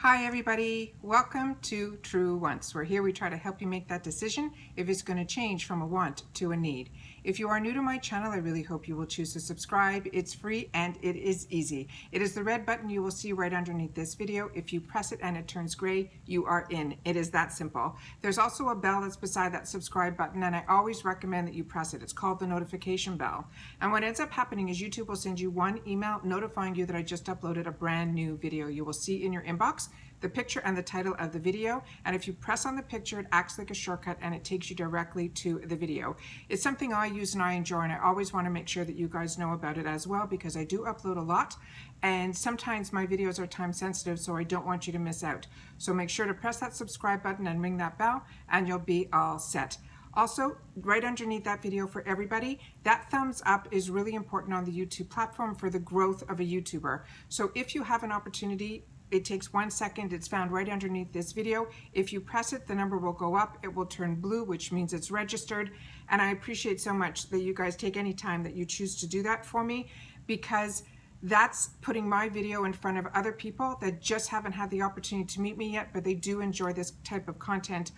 Hi everybody, welcome to True Wants, where here we try to help you make that decision if it's going to change from a want to a need. If you are new to my channel, I really hope you will choose to subscribe. It's free and it is easy. It is the red button you will see right underneath this video. If you press it and it turns gray, you are in. It is that simple. There's also a bell that's beside that subscribe button, and I always recommend that you press it. It's called the notification bell. And what ends up happening is YouTube will send you one email notifying you that I just uploaded a brand new video. You will see in your inbox the picture and the title of the video, and if you press on the picture, it acts like a shortcut and it takes you directly to the video. It's something I use and I enjoy, and I always want to make sure that you guys know about it as well, because I do upload a lot and sometimes my videos are time sensitive, so I don't want you to miss out. So make sure to press that subscribe button and ring that bell and you'll be all set. Also, right underneath that video for everybody, that thumbs up is really important on the YouTube platform for the growth of a YouTuber. So if you have an opportunity, it takes 1 second. It's found right underneath this video. If you press it, the number will go up. It will turn blue, which means it's registered. And I appreciate so much that you guys take any time that you choose to do that for me, because that's putting my video in front of other people that just haven't had the opportunity to meet me yet, but they do enjoy this type of content.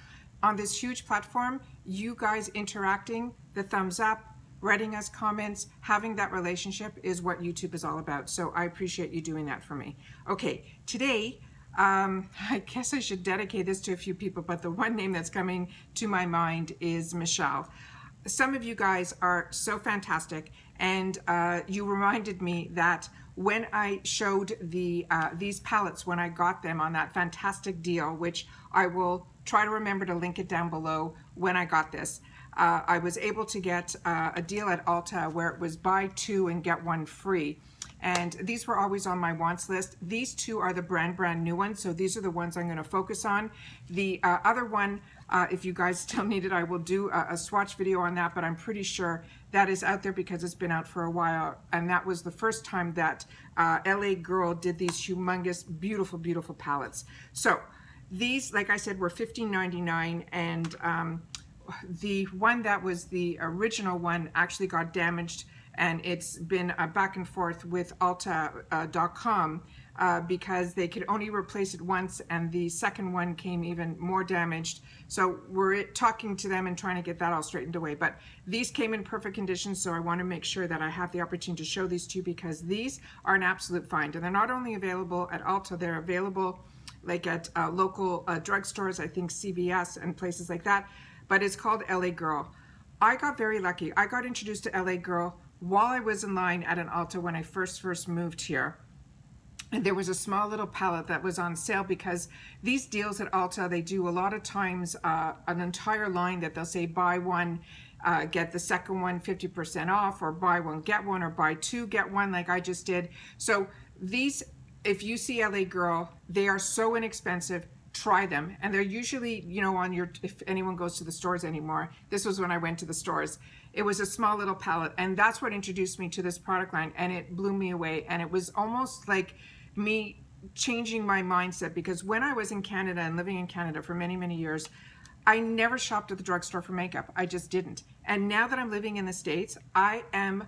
On this huge platform, you guys interacting, the thumbs up, writing us comments, having that relationship is what YouTube is all about. So I appreciate you doing that for me. Okay, today, I guess I should dedicate this to a few people, but the one name that's coming to my mind is Michelle. Some of you guys are so fantastic, and you reminded me that when I showed these palettes, when I got them on that fantastic deal, which I will try to remember to link it down below when I got this, I was able to get a deal at ULTA where it was buy two and get one free. And these were always on my wants list. These two are the brand new ones, so these are the ones I'm going to focus on. The other one, if you guys still need it, I will do a swatch video on that, but I'm pretty sure that is out there because it's been out for a while, and that was the first time that LA Girl did these humongous, beautiful, beautiful palettes. So these, like I said, were $15.99, and the one that was the original one actually got damaged, and it's been back and forth with ULTA.com because they could only replace it once, and the second one came even more damaged. So we're talking to them and trying to get that all straightened away. But these came in perfect condition, so I want to make sure that I have the opportunity to show these to you, because these are an absolute find. And they're not only available at ULTA, they're available like at local drugstores, I think CVS and places like that. But it's called LA Girl. I got very lucky. I got introduced to LA Girl while I was in line at an ULTA when I first moved here. And there was a small little palette that was on sale, because these deals at ULTA, they do a lot of times an entire line that they'll say buy one, get the second one 50% off, or buy one, get one, or buy two, get one, like I just did. So these, if you see LA Girl, they are so inexpensive. Try them, and they're usually, you know, on your, if anyone goes to the stores anymore, this was when I went to the stores. It was a small little palette, and that's what introduced me to this product line, and it blew me away. And it was almost like me changing my mindset, because when I was in Canada and living in Canada for many years, I never shopped at the drugstore for makeup. I just didn't. And now that I'm living in the States, I am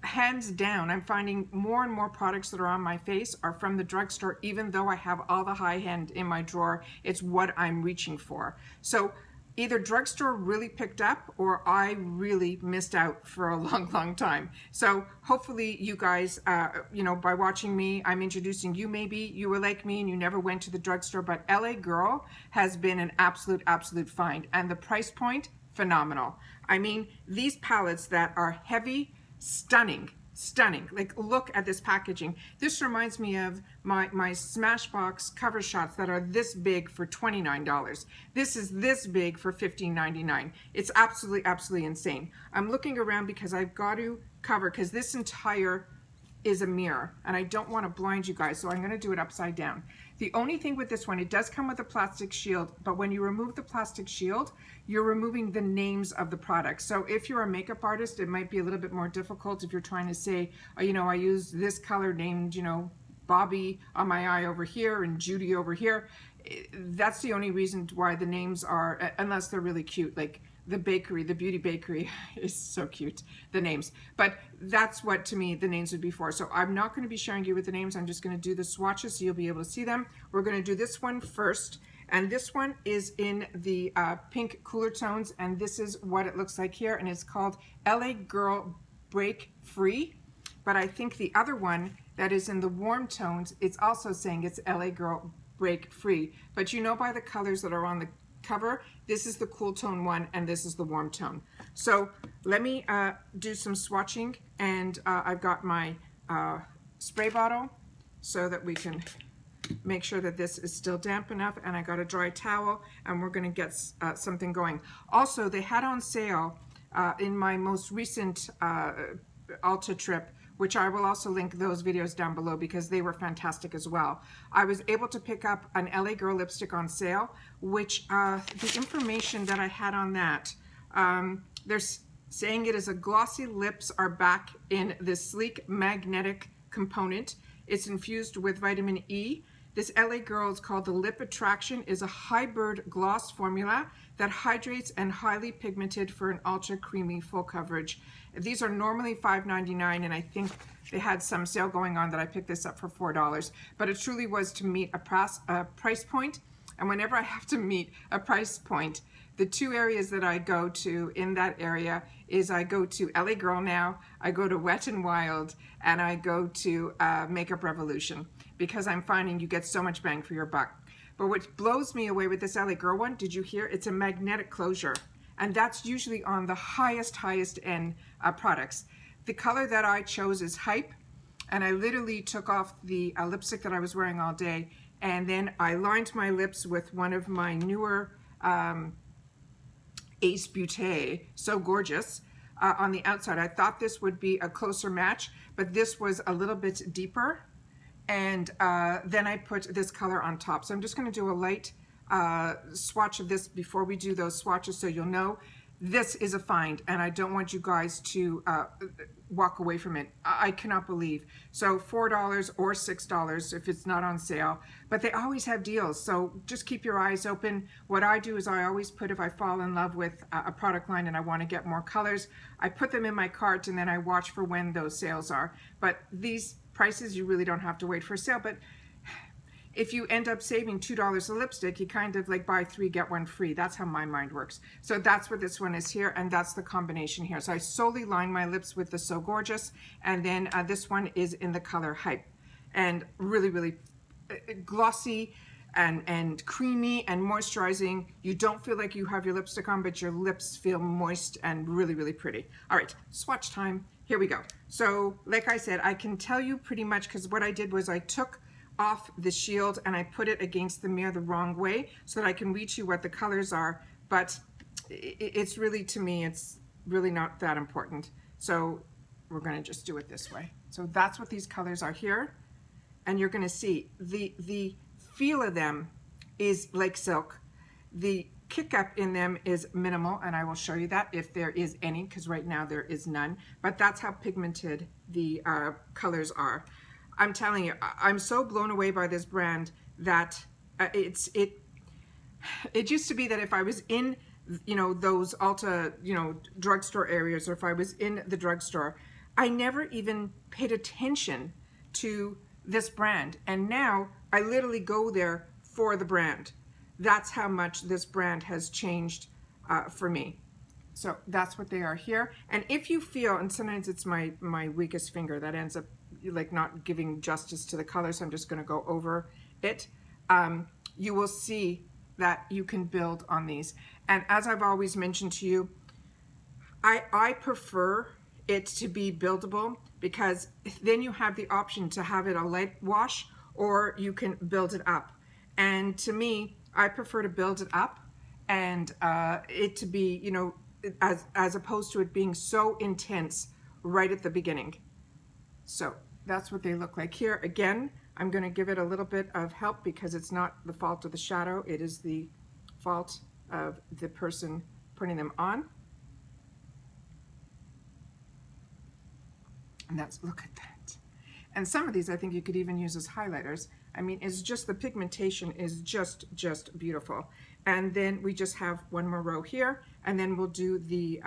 hands down, I'm finding more and more products that are on my face are from the drugstore, even though I have all the high end in my drawer. It's what I'm reaching for. So either drugstore really picked up, or I really missed out for a long time. So hopefully you guys, you know, by watching me, I'm introducing you. Maybe you were like me and you never went to the drugstore, but LA Girl has been an absolute find, and the price point, phenomenal. I mean, these palettes that are heavy, stunning. Like, look at this packaging. This reminds me of my Smashbox cover shots that are this big for $29. This is this big for $15.99. It's absolutely insane. I'm looking around because I've got to cover, because this entire is a mirror, and I don't want to blind you guys, so I'm going to do it upside down. The only thing with this one, it does come with a plastic shield, but when you remove the plastic shield, you're removing the names of the products. So if you're a makeup artist, it might be a little bit more difficult if you're trying to say, you know, I use this color named, you know, Bobby on my eye over here and Judy over here. That's the only reason why the names are, unless they're really cute, like the bakery, the beauty bakery is so cute, the names. But that's what, to me, the names would be for. So I'm not going to be sharing you with the names. I'm just going to do the swatches so you'll be able to see them. We're going to do this one first. And this one is in the pink cooler tones. And this is what it looks like here. And it's called LA Girl Break Free. But I think the other one that is in the warm tones, it's also saying it's LA Girl Break Free. But you know by the colors that are on the cover, this is the cool tone one and this is the warm tone. So let me do some swatching, and I've got my spray bottle so that we can make sure that this is still damp enough, and I got a dry towel, and we're going to get something going. Also, they had on sale in my most recent ULTA trip, which I will also link those videos down below because they were fantastic as well. I was able to pick up an LA Girl lipstick on sale, which the information that I had on that, they're saying it is a glossy lips are back in this sleek magnetic component. It's infused with vitamin E. This LA Girl is called the Lip Attraction, is a hybrid gloss formula that hydrates and highly pigmented for an ultra creamy full coverage. These are normally $5.99, and I think they had some sale going on that I picked this up for $4. But it truly was to meet a price point. And whenever I have to meet a price point, the two areas that I go to in that area is I go to LA Girl now, I go to Wet n Wild, and I go to Makeup Revolution, because I'm finding you get so much bang for your buck. But what blows me away with this LA Girl one, did you hear? It's a magnetic closure. And that's usually on the highest end products. The color that I chose is Hype. And I literally took off the lipstick that I was wearing all day. And then I lined my lips with one of my newer Ace Beauté, So Gorgeous, on the outside. I thought this would be a closer match, but this was a little bit deeper. And then I put this color on top. So I'm just going to do a light swatch of this before we do those swatches, so you'll know this is a find, and I don't want you guys to walk away from it. I cannot believe. So $4 or $6 if it's not on sale, but they always have deals, so just keep your eyes open. What I do is I always put, if I fall in love with a product line and I want to get more colors, I put them in my cart and then I watch for when those sales are. But these prices, you really don't have to wait for a sale. But if you end up saving $2 a lipstick, you kind of like buy 3 get 1 free. That's how my mind works. So that's what this one is here, and that's the combination here. So I solely line my lips with the So Gorgeous, and then this one is in the color Hype, and really glossy and creamy and moisturizing. You don't feel like you have your lipstick on, but your lips feel moist and really pretty. All right, swatch time. Here we go. So like I said, I can tell you pretty much, because what I did was I took off the shield and I put it against the mirror the wrong way so that I can read you what the colors are, but it's really, to me, it's really not that important. So we're going to just do it this way. So that's what these colors are here, and you're going to see the feel of them is like silk. The kick up in them is minimal, and I will show you that if there is any, because right now there is none, but that's how pigmented the colors are. I'm telling you, I'm so blown away by this brand that it used to be that if I was in, you know, those Ulta, you know, drugstore areas, or if I was in the drugstore, I never even paid attention to this brand. And now I literally go there for the brand. That's how much this brand has changed for me. So that's what they are here. And if you feel, and sometimes it's my weakest finger that ends up like not giving justice to the color, so I'm just going to go over it. You will see that you can build on these. And as I've always mentioned to you, I prefer it to be buildable, because then you have the option to have it a light wash, or you can build it up. And to me, I prefer to build it up, and it to be, you know, as opposed to it being so intense right at the beginning. So that's what they look like here. Again, I'm going to give it a little bit of help because it's not the fault of the shadow. It is the fault of the person putting them on. And that's, look at that. And some of these I think you could even use as highlighters. I mean, it's just, the pigmentation is just beautiful. And then we just have one more row here, and then we'll do the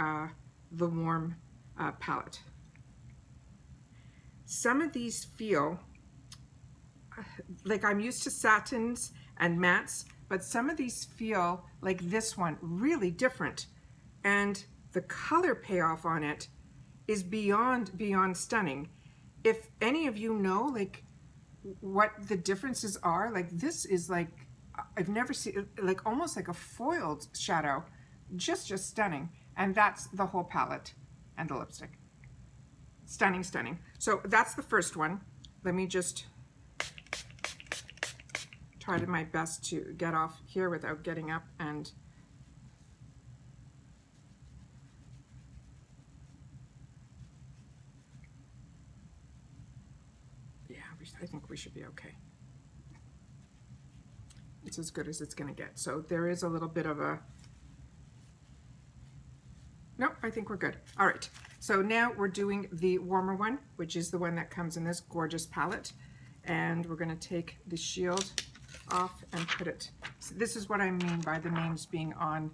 warm palette. Some of these feel like, I'm used to satins and mattes, but some of these feel like this one, really different. And the color payoff on it is beyond stunning. If any of you know like what the differences are, like this is like, I've never seen, like almost like a foiled shadow, just stunning. And that's the whole palette and the lipstick. Stunning, stunning. So that's the first one. Let me just try my best to get off here without getting up and I think we should be okay. It's as good as it's going to get. So there is a little bit of a, no, I think we're good. All right. So now we're doing the warmer one, which is the one that comes in this gorgeous palette. And we're going to take the shield off and put it. So this is what I mean by the names being on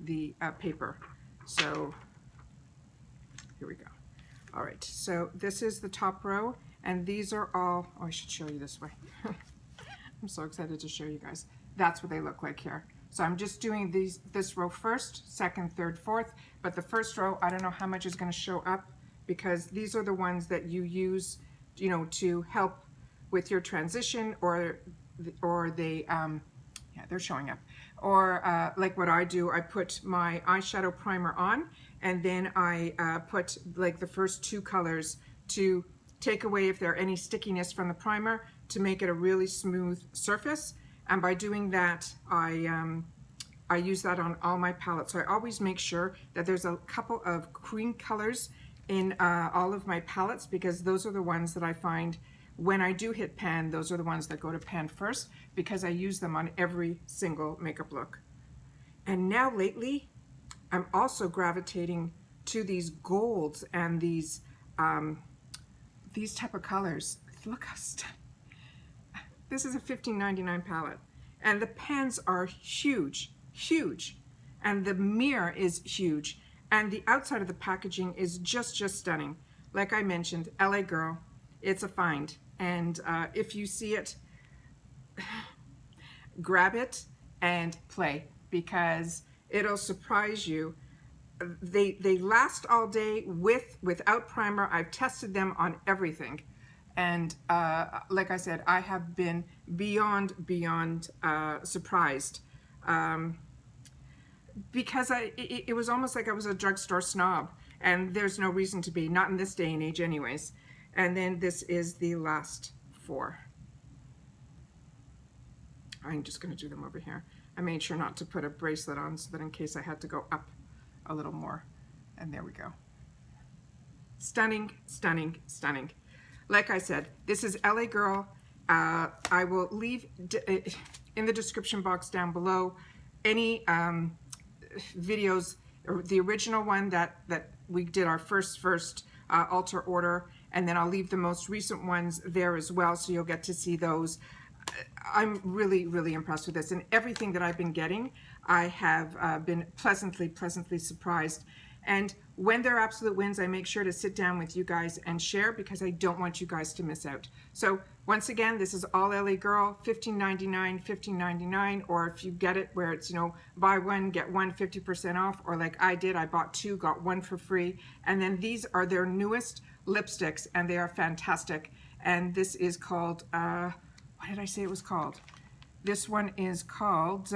the paper. So here we go. All right. So this is the top row. And these are all, oh, I should show you this way. I'm so excited to show you guys. That's what they look like here. So I'm just doing this row first, second, third, fourth. But the first row, I don't know how much is going to show up, because these are the ones that you use, you know, to help with your transition, or they, yeah, they're showing up. Or like what I do, I put my eyeshadow primer on, and then I put like the first two colors to take away if there are any stickiness from the primer, to make it a really smooth surface. And by doing that, I use that on all my palettes. So I always make sure that there's a couple of cream colors in all of my palettes, because those are the ones that I find when I do hit pan, those are the ones that go to pan first, because I use them on every single makeup look. And now lately, I'm also gravitating to these golds and these type of colors. Look how stunning. This is a $15.99 palette, and the pans are huge, huge, and the mirror is huge, and the outside of the packaging is just stunning. Like I mentioned, LA girl, it's a find, and if you see it, grab it and play, because it'll surprise you. They last all day without primer. I've tested them on everything, and like I said, I have been beyond surprised, because it was almost like I was a drugstore snob, and there's no reason to be, not in this day and age anyways. And then this is the last four. I'm just going to do them over here. I made sure not to put a bracelet on, so that in case I had to go up a little more. And there we go. Stunning, stunning, stunning. Like I said, this is LA Girl. I will leave in the description box down below any videos, or the original one that we did our first ULTA order, and then I'll leave the most recent ones there as well, so you'll get to see those. I'm really impressed with this, and everything that I've been getting, I have been pleasantly surprised. And when they're absolute wins, I make sure to sit down with you guys and share, because I don't want you guys to miss out. So once again, this is all LA Girl, $15.99, $15.99, or if you get it where it's, you know, buy one, get one 50% off, or like I did, I bought two, got one for free. And then these are their newest lipsticks, and they are fantastic. And this is called, what did I say it was called? This one is called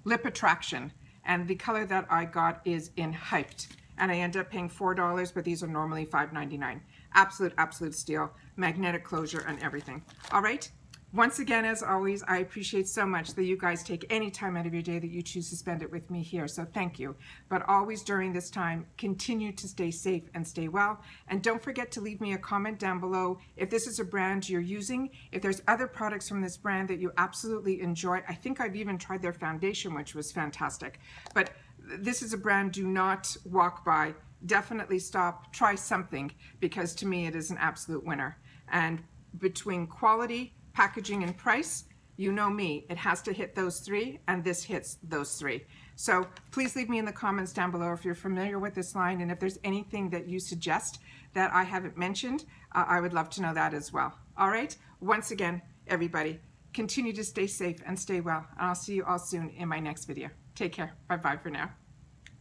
Lip Attraction. And the color that I got is in Hyped. And I ended up paying $4, but these are normally $5.99. Absolute steal. Magnetic closure and everything. All right. Once again, as always, I appreciate so much that you guys take any time out of your day that you choose to spend it with me here. So thank you. But always during this time, continue to stay safe and stay well. And don't forget to leave me a comment down below if this is a brand you're using, if there's other products from this brand that you absolutely enjoy. I think I've even tried their foundation, which was fantastic. But this is a brand, do not walk by. Definitely stop, try something, because to me it is an absolute winner. And between quality, packaging, and price, you know me, it has to hit those three, and this hits those three. So please leave me in the comments down below if you're familiar with this line, and if there's anything that you suggest that I haven't mentioned, I would love to know that as well. All right, once again, everybody, continue to stay safe and stay well, and I'll see you all soon in my next video. Take care. Bye-bye for now.